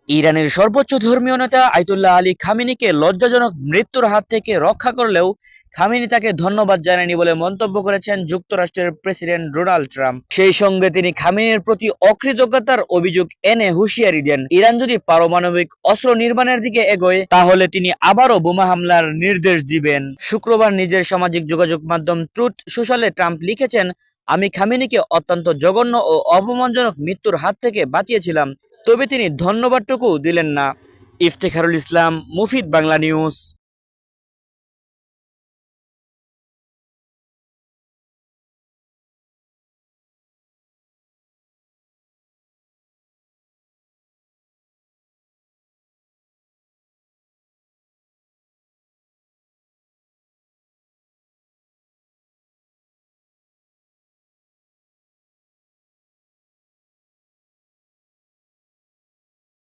ইরানের সর্বোচ্চ ধর্মীয় নেতা আয়াতুল্লাহ আলী খামেনিকে লজ্জাজনক মৃত্যুর হাত থেকে রক্ষা করলেও খামেনি তাকে ধন্যবাদ জানায়নি বলে মন্তব্য করেছেন যুক্তরাষ্ট্রের প্রেসিডেন্ট ডোনাল্ড ট্রাম্প। সেই সঙ্গে তিনি খামেনির প্রতি অকৃতজ্ঞতার অভিযোগ এনে হুঁশিয়ারি দেন, ইরান যদি পারমাণবিক অস্ত্র নির্মাণের দিকে এগোয় তাহলে তিনি আবারও বোমা হামলার নির্দেশ দিবেন। শুক্রবার নিজের সামাজিক যোগাযোগ মাধ্যম ট্রুথ সোশ্যালে ট্রাম্প লিখেছেন, আমি খামেনিকে অত্যন্ত জঘন্য ও অপমানজনক মৃত্যুর হাত থেকে বাঁচিয়েছিলাম, তবে তিনি ধন্যবাদটুকু দিলেন না। ইফতেখারুল ইসলাম, মুফিদ বাংলা নিউজ।